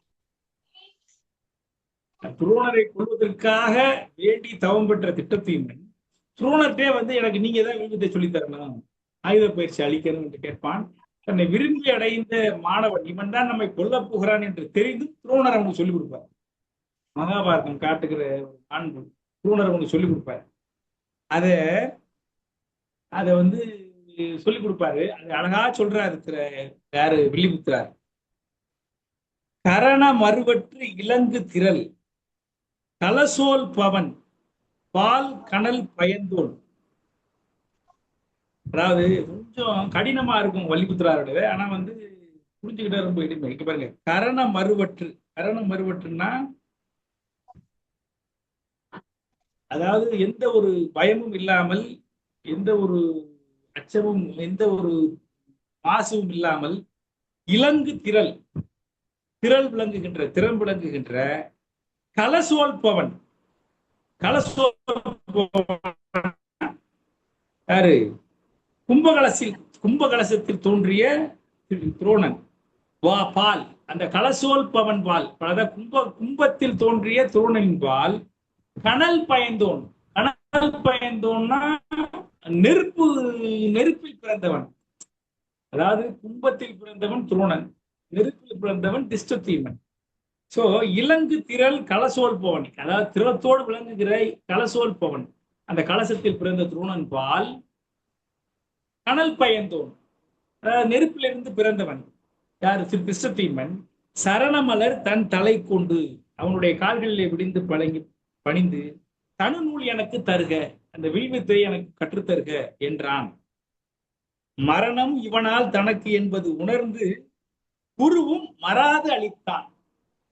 துரோணரை கொள்வதற்காக வேண்டி தவம் பெற்ற திட்டத்தூய்மன் துரோணர்கிட்டே வந்து எனக்கு நீங்க தான் வில்வித்தை சொல்லித்தரணும், ஆயுத பயிற்சி அளிக்கணும் என்று கேட்பான். தன்னை விரும்பி அடைந்த மாணவன் இவன் தான் நம்மை கொல்ல போகிறான் என்று தெரிந்து துரோணர் அவனுக்கு சொல்லிக் கொடுப்பார். மகாபாரதம் காட்டுகிற ஆண்கள் துரோணர் அவனுக்கு சொல்லிக் கொடுப்பார். அத வந்து சொல்லிக் கொடுப்பாரு. அது அழகா சொல்றாரு யாரு, வில்லிபுத்திரார். கரண மறுவற்று இலங்கு திரள் கலசோல் பவன் பால் கனல் பயந்தோல். அதாவது கொஞ்சம் கடினமா இருக்கும் வள்ளிபுத்திராரோட, ஆனா வந்து புரிஞ்சுக்கிட்டா ரொம்ப எளிமை. இங்க பாருங்க, கரண மறுவற்றுன்னா அதாவது எந்த ஒரு பயமும் இல்லாமல், எந்த ஒரு அச்சமும், எந்த ஒரு மாசும் இல்லாமல் இலங்கு திரள் விளங்குகின்ற கலசோல் பவன். யாரு? கும்பகலசத்தில் தோன்றிய துரோணன் பால், அந்த கலசோல் பவன் பால், கும்பத்தில் தோன்றிய துரோணனின் பால் கனல் பயந்தோன்னா நெருப்பில் பிறந்தவன். அதாவது கும்பத்தில் பிறந்தவன் துரோணன், நெருப்பில் பிறந்தவன் திஷ்டத்தூய்மன். சோ இலங்கு திரள் கலசோல் பவன், அதாவது திறத்தோடு விளங்குகிற கலசோல் பவன், அந்த கலசத்தில் பிறந்த துரோணன் பால் கனல் பயந்தோன், அதாவது நெருப்பிலிருந்து பிறந்தவன். யாரு? திஷ்டத்தூய்மன். சரணமலர் தன் தலை கொண்டு அவனுடைய கால்களிலே விடிந்து பணிந்து தனு நூல் எனக்கு தருக, அந்த வில்வித்தை எனக்கு கற்றுத்தருக என்றான். மரணம் இவனால் தனக்கு என்பது உணர்ந்து குருவும் மறாது அளித்தான்.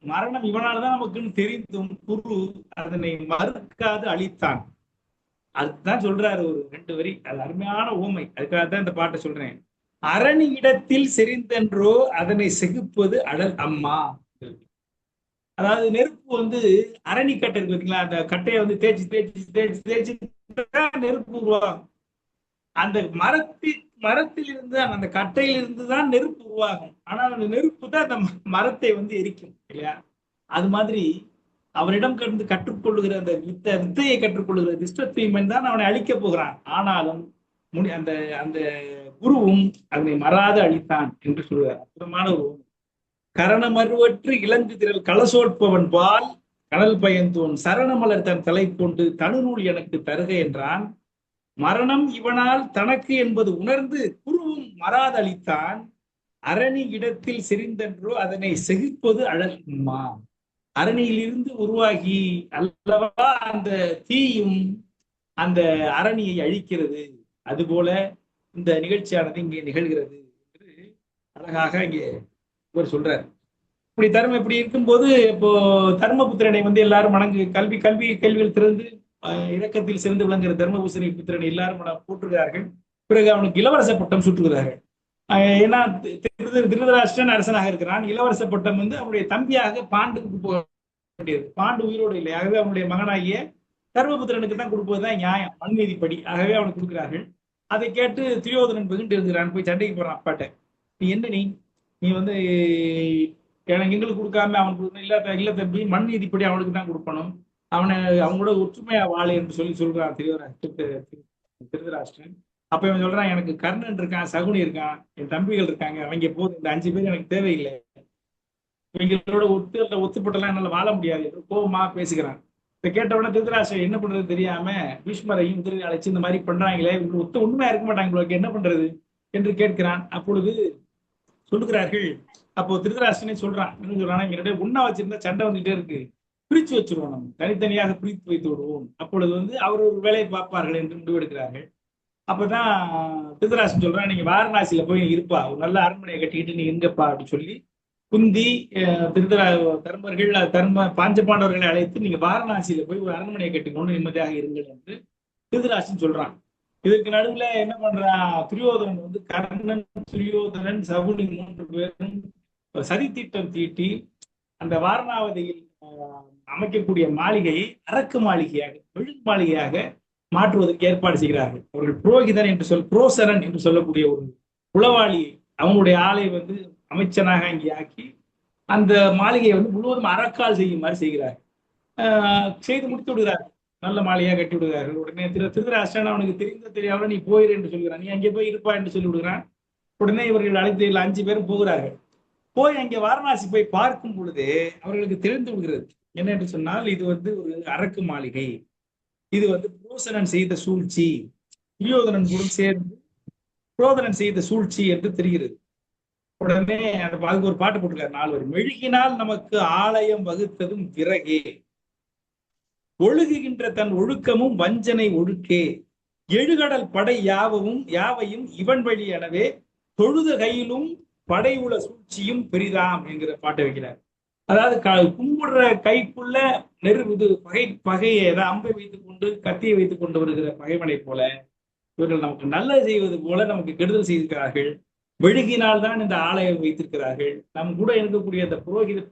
மரணம் இவனால்தான் நமக்குன்னு தெரிந்தும் குரு அதனை மறுக்காது அளித்தான். அதுதான் சொல்றாரு ஒரு 2 வரி. அது அருமையான ஊமை. அதுக்காகத்தான் இந்த பாட்டை சொல்றேன். அரணி இடத்தில் செறிந்தென்றோ அதனை செகுப்பது அடல் அம்மா. அதாவது நெருப்பு வந்து அரணிக்கட்டை இருக்கு பார்த்தீங்களா, அந்த கட்டையை வந்து தேய்ச்சி நெருப்பு உருவாகும். அந்த மரத்தில் இருந்து அந்த கட்டையில் இருந்துதான் நெருப்பு உருவாகும். ஆனால் அந்த நெருப்பு தான் அந்த மரத்தை வந்து எரிக்கும் இல்லையா? அது மாதிரி அவரிடம் கண்டு கற்றுக்கொள்ளுகிற அந்த வித்தையை கற்றுக்கொள்ளுகிற திஷ்டத்தூய்மன் தான் அவனை அழிக்கப் போகிறான். ஆனாலும் அந்த அந்த குருவும் அதனை மறாது அழித்தான் என்று சொல்கிறார். அற்புதமான ஒரு கரணமருவற்று இலங்கு திரள் கலசோற்பவன் பால் கனல் பயந்தோன் சரணமலர் தன் தலை கொண்டு தனுநூல் எனக்கு தருக என்றான். மரணம் இவனால் தனக்கு என்பது உணர்ந்து குருவும் மறாதளித்தான். அரணி இடத்தில் செறிந்தென்றோ அதனை செகிப்பது அழகுமா. அரணியிலிருந்து உருவாகி அல்லவா அந்த தீயும் அந்த அரணியை அழிக்கிறது. அதுபோல இந்த நிகழ்ச்சியானது இங்கே நிகழ்கிறது என்று அழகாக இங்கே இவர் சொல்றார். இப்படி தர்மம் இப்படி இருக்கும்போது இப்போ தர்மபுத்திரனை வந்து எல்லாரும் கேள்விகள் திறந்து இரக்கத்தில் சிறந்து விளங்குகிற தர்மபுசனி புத்திரன் எல்லாரும் போற்றுகிறார்கள். பிறகு அவனுக்கு இளவரச பட்டம் சுட்டுகிறார்கள். ஏன்னா திருதராஷ்டிரன் அரசனாக இருக்கிறான். இளவரச பட்டம் வந்து அவனுடைய தம்பியாக பாண்டுக்கு போக வேண்டியது. பாண்டு உயிரோடு இல்லை. ஆகவே அவனுடைய மகனாகிய தர்மபுத்திரனுக்கு தான் கொடுப்பதுதான் நியாயம், மண்நீதிப்படி. ஆகவே அவனுக்கு கொடுக்கிறார்கள். அதை கேட்டு துரியோதனன் வெகுண்டு இருக்கிறான். போய் சண்டைக்கு போறான் அப்பாட்ட. நீ என்ன நீ வந்து எனக்கு எங்களுக்கு கொடுக்காம அவனுக்கு இல்ல தம்பி, மண் நீதிப்படி அவனுக்கு தான் கொடுக்கணும், அவனோட ஒற்றுமையா வாழை என்று சொல்றான் திருதராஷ்டிரன். அப்ப இவன் சொல்றான், எனக்கு கர்ணன் இருக்கான், சகுனி இருக்கான், என் தம்பிகள் இருக்காங்க, அவங்க போது இந்த 5 பேர் எனக்கு தேவையில்லை, இவங்களோட ஒத்துப்பட்டெல்லாம் என்னால வாழ முடியாது என்று கோபமா பேசுகிறான். இதை கேட்டவுடனே திருதராஷ்டிரன் என்ன பண்றது தெரியாம பீஷ்மரையும் அழைச்சு இந்த மாதிரி பண்றாங்களே, இவங்களுக்கு உண்மையா இருக்க மாட்டாங்க, உங்களுக்கு என்ன பண்றது என்று கேட்கிறான். அப்பொழுது சொல்லுகிறார்கள், அப்போ திருதராஷ்டிரனே சொல்றான், என்ன சொல்றான், எங்களுடைய உண்ணா வச்சிருந்தா சண்டை வந்துட்டே இருக்கு, பிரிச்சு வச்சிருவோம், நம்ம தனித்தனியாக பிரித்து வைத்து விடுவோம், அப்பொழுது வந்து அவர் ஒரு வேலையை பார்ப்பார்கள் என்று முடிவெடுக்கிறார்கள். அப்பதான் திருதராஷ்டிரன் சொல்றான், நீங்க வாரணாசியில போய் இருப்பா, ஒரு நல்ல அரண்மனையை கட்டிக்கிட்டு நீ எங்கப்பா அப்படின்னு சொல்லி குந்தி தர்மர்கள் பாஞ்ச பாண்டவர்களை அழைத்து நீங்க வாரணாசியில போய் ஒரு அரண்மனையை கட்டிக்கொண்டு நிம்மதியாக இருங்கள் என்று திருதராஷ்டிரன் சொல்றான். இதற்கு நடுவுல என்ன பண்றான், துரியோதனன் வந்து கர்ணன், துரியோதனன், சகுனி 3 பேரும் சதி திட்டம் தீட்டி அந்த வாரணாவதியில் அமைக்கக்கூடிய மாளிகையை அரக்கு மாளிகையாக, விழுது மாளிகையாக மாற்றுவதற்கு ஏற்பாடு செய்கிறார்கள். அவர்கள் புரோகிதன் என்று புரோசரன் என்று சொல்லக்கூடிய ஒரு உளவாளி, அவனுடைய ஆளை வந்து அமைச்சனாக அங்கே ஆக்கி அந்த மாளிகையை வந்து முழுவதும் அறக்கால் செய்யுமாறு செய்கிறார்கள். செய்து முடித்து விடுகிறார்கள், நல்ல மாளிகையாக கட்டி விடுகிறார்கள். உடனே திருதராஷ்டிரன் அவனுக்கு தெரியாம நீ போயிரு என்று சொல்கிறான், நீ அங்கே போய் இருப்பா என்று சொல்லி விடுகிறான். உடனே இவர்கள் அழைத்து 5 பேரும் போகிறார்கள். போய் அங்கே வாரணாசி போய் பார்க்கும் பொழுது அவர்களுக்கு தெரிந்து விடுகிறது என்ன என்று சொன்னால், இது வந்து ஒரு அரக்கு மாளிகை, இது வந்து புரோசனன் செய்த சூழ்ச்சி, துரியோதனன் கூட சேர்ந்து புரோதனன் செய்த சூழ்ச்சி என்று தெரிகிறது. உடனே அதுக்கு ஒரு பாட்டு போட்டிருக்காரு, 4 வரி. மெழுகினால் நமக்கு ஆலயம் வகுத்ததும் விறகே, ஒழுகுகின்ற தன் ஒழுக்கமும் வஞ்சனை ஒழுக்கே, எழுகடல் படை யாவையும் இவன் வழி எனவே, தொழுத கையிலும் படை உள்ள சூழ்ச்சியும் பெரிதாம் என்கிற பாட்டை வைக்கிறார். அதாவது கும்பிடுற கைக்குள்ள பகையை அம்பை வைத்துக் கொண்டு கத்தியை வைத்துக் கொண்டு வருகிற பகைவனை போல இவர்கள் நமக்கு நல்லது செய்வது போல நமக்கு கெடுதல் செய்திருக்கிறார்கள். மெழுகினால் தான் இந்த ஆலயம் வைத்திருக்கிறார்கள். நம் கூட இருக்கக்கூடிய அந்த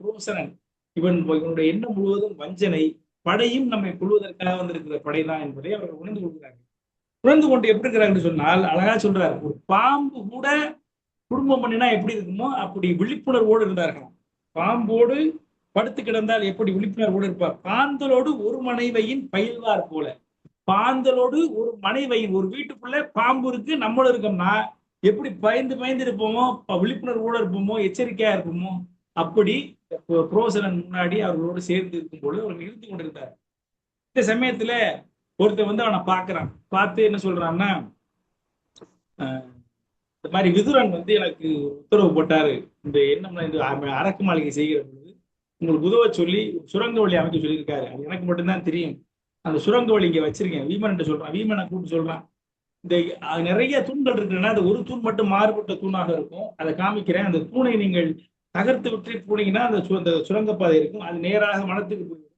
புரோசனன் இவனுடைய எண்ணம் முழுவதும் வஞ்சனை, படையும் நம்மை கொள்வதற்காக வந்திருக்கிற படைதான் என்பதை அவர்கள் உணர்ந்து கொள்கிறார்கள். உணர்ந்து கொண்டு எப்படி இருக்கிறார்கள் சொன்னால், அழகா சொல்றாரு, ஒரு பாம்பு கூட குடும்பம் பண்ணினா எப்படி இருக்குமோ அப்படி விழிப்புணர்வோடு இருந்தார்களாம். பாம்போடு படுத்து கிடந்தால் எப்படி விழிப்புணர்வோடு இருப்பார், பாந்தலோடு ஒரு மனைவையின் பயில்வார் போல. பாந்தலோடு ஒரு மனைவையின், ஒரு வீட்டுக்குள்ள பாம்பு இருக்கு, நம்மளும் இருக்கோம்னா எப்படி பயந்து இருப்போமோ, விழிப்புணர்வோடு இருப்போமோ, எச்சரிக்கையா இருப்போமோ, அப்படி புரோசனன் முன்னாடி அவர்களோடு சேர்ந்து இருக்கும் பொழுது அவர்கள் இருந்து கொண்டிருந்தார். இந்த சமயத்துல ஒருத்தர் வந்து அவனை பார்க்கிறான். பார்த்து என்ன சொல்றான்னா, இந்த மாதிரி விதுரன் வந்து எனக்கு உத்தரவு போட்டாரு, இந்த இந்த அரக்கு மாளிகை செய்கிற பொழுது உங்களுக்கு உதவ சொல்லி சுரங்க வழி அமைக்க சொல்லியிருக்காரு, அது எனக்கு மட்டும்தான் தெரியும், அந்த சுரங்க வழி இங்க வச்சிருக்கேன் வீமன் சொல்றான். வீமனை கூப்பிட்டு சொல்றான், இந்த நிறைய தூண்கள் இருக்குன்னா அது ஒரு தூண் மட்டும் மாறுபட்ட தூணாக இருக்கும், அதை காமிக்கிறேன், அந்த தூணை நீங்கள் தகர்த்து விட்டு போனீங்கன்னா அந்த சுரங்கப்பாதை இருக்கும், அது நேராக மனத்துக்கு போயிடும்,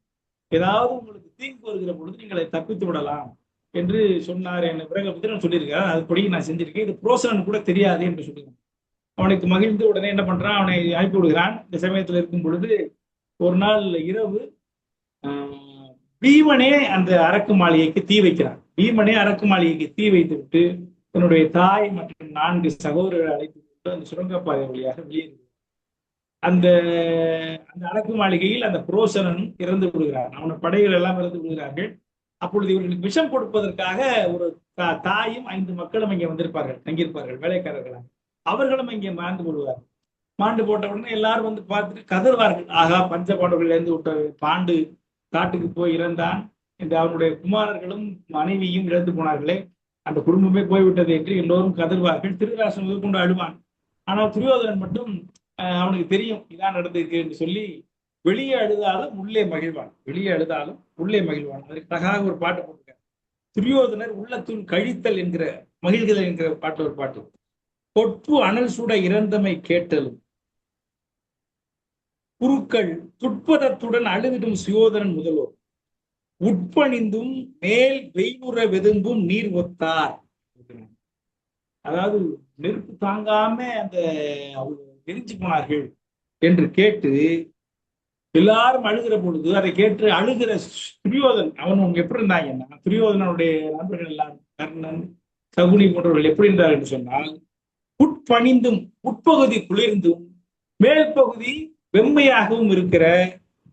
ஏதாவது உங்களுக்கு தீங்கு வருகிற பொழுது நீங்கள் அதை தப்பித்து விடலாம் என்று சொன்னார். என்ன பிரகபுத்திரன் சொல்லியிருக்காரு, அதுபடி நான் செஞ்சிருக்கேன், இது புரோசனன் கூட தெரியாது என்று சொல்லுங்க. அவனுக்கு மகிழ்ந்து உடனே என்ன பண்றான், அவனை அனுப்பி விடுகிறான். இந்த சமயத்துல இருக்கும் பொழுது ஒரு நாள் இரவு பீமனே அந்த அரக்கு மாளிகைக்கு தீ வைக்கிறான். பீமனே அரக்கு மாளிகைக்கு தீ வைத்து விட்டு தன்னுடைய தாய் மற்றும் 4 சகோதரர்களை அழைத்து கொண்டு அந்த சுரங்கப்பாதை வழியாக வெளியேறுகிறார். அந்த அரக்கு மாளிகையில் அந்த புரோசனன் இறந்து விடுகிறான், அவன படைகள் எல்லாம் இறந்து விடுகிறார்கள். அப்பொழுது இவர்களுக்கு விஷம் கொடுப்பதற்காக ஒரு தாயும் 5 மக்களும் இங்கே வந்திருப்பார்கள், தங்கியிருப்பார்கள் வேலைக்காரர்களாக. அவர்களும் இங்கே மாண்டு போடுவார்கள். மாண்டு போட்ட உடனே எல்லாரும் வந்து பார்த்துட்டு கதறுவார்கள், ஆகா பஞ்ச பாண்டவர்கள் இறந்து விட்ட பாண்டு காட்டுக்கு போய் இறந்தான், இந்த அவனுடைய குமாரர்களும் மனைவியும் இறந்து போனார்களே, அந்த குடும்பமே போய்விட்டது என்று எல்லோரும் கதறுவார்கள். திருதராஷ்டிரன் முதற்கொண்டு அழுவான். ஆனால் துரியோதனன் மட்டும் அவனுக்கு தெரியும் இதான் நடந்திருக்கு என்று சொல்லி வெளியே அழுதாலும் உள்ளே மகிழ்வான், வெளியே அழுதாலும் உள்ளே மகிழ்வான். அதற்கு தகாக ஒரு பாட்டு போட்டிருக்கார், துரியோதனர் உள்ளத்துள் கழித்தல் என்கிற மகிழ்கள் என்கிற பாட்டு ஒரு பாட்டு. பொற்பு அனல் சூட இறந்தமை கேட்டலும் குருக்கள் துட்பதத்துடன் அழுதிடும் சுயோதனன் முதல்வோர், உட்பணிந்தும் மேல் வெய்முற வெதும்பும் நீர் ஒத்தார். அதாவது நெருப்பு தாங்காம அந்த அவங்க எரிஞ்சு போனார்கள் என்று கேட்டு எல்லாரும் அழுகிற பொழுது அதை கேட்டு அழுகிற துரியோதன் அவன் எப்படி இருந்தாங்கன்னா, துரியோதனனுடைய நண்பர்கள் எல்லாரும் கர்ணன் சகுனி போன்றவர்கள் எப்படி இருந்தார் என்று சொன்னால், உட்பணிந்தும் உட்பகுதி குளிர்ந்தும் மேல் பகுதி வெம்மையாகவும் இருக்கிற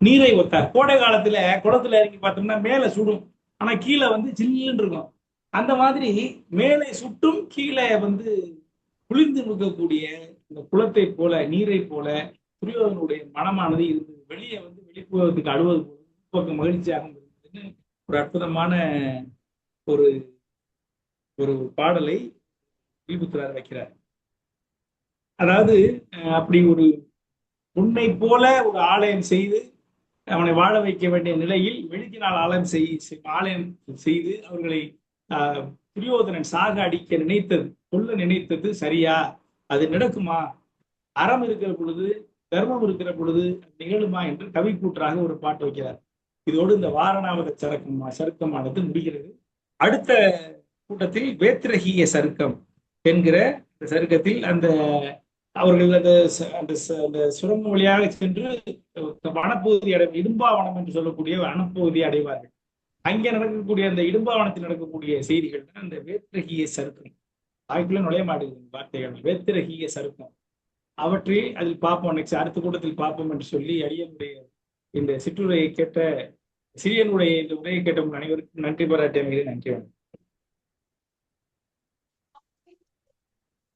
நீரை ஒத்தார். கோடை காலத்துல குளத்துல இறங்கி பார்த்தோம்னா மேல சுடும், ஆனா கீழே வந்து சில்லுன்னு இருக்கும். அந்த மாதிரி மேலே சுட்டும் கீழே வந்து குளிர்ந்து நிற்கக்கூடிய இந்த குளத்தை போல நீரை போல துரியோதனுடைய மனமானது இருந்தது. வெளியே வந்து வெளிப்புறத்துக்கு அழுவது போல பக்கம் மகிழ்ச்சியாக இருந்ததுன்னு ஒரு அற்புதமான ஒரு ஒரு பாடலை வில்புத்திரர் வைக்கிறார். அதாவது அப்படி ஒரு உன்னை போல ஒரு ஆலயம் செய்து அவனை வாழ வைக்க வேண்டிய நிலையில் வெளிக்கினால் ஆலயம் செய்து அவர்களை துரியோதனன் சாக அடிக்க நினைத்தது, கொல்ல நினைத்தது சரியா? அது நடக்குமா? அறம் இருக்கிற பொழுது தர்மம் இருக்கிற பொழுது நிகழுமா என்று கவி கூற்றாக ஒரு பாட்டு வைக்கிறார். இதோடு இந்த வாரணாவத சருக்கமானது முடிகிறது. அடுத்த கூட்டத்தில் வேத்திரகிய சருக்கம் என்கிற சருக்கத்தில் அந்த அவர்கள் அந்த சுரங்க வழியாக சென்று வனப்பகுதி இடும்பாவனம் என்று சொல்லக்கூடிய வனப்பகுதியை அடைவார்கள். அங்கே நடக்கக்கூடிய அந்த இடும்பாவனத்தில் நடக்கக்கூடிய செய்திகள் தான் அந்த வேத்திரகிய சருக்கம். வாய்க்குள்ள நுழைய மாட்டேங்குது வார்த்தைகள். வேத்திரகிய சருக்கம் அவற்றை அதில் பார்ப்போம், நெக்ஸ்ட் அடுத்த கூட்டத்தில் பார்ப்போம் என்று சொல்லி அடியனுடைய இந்த சிற்றுரையை கேட்ட சிறியனுடைய இந்த உரையை கேட்ட அனைவருக்கும் நன்றி பாராட்டி அமைகிறேன். நன்றி.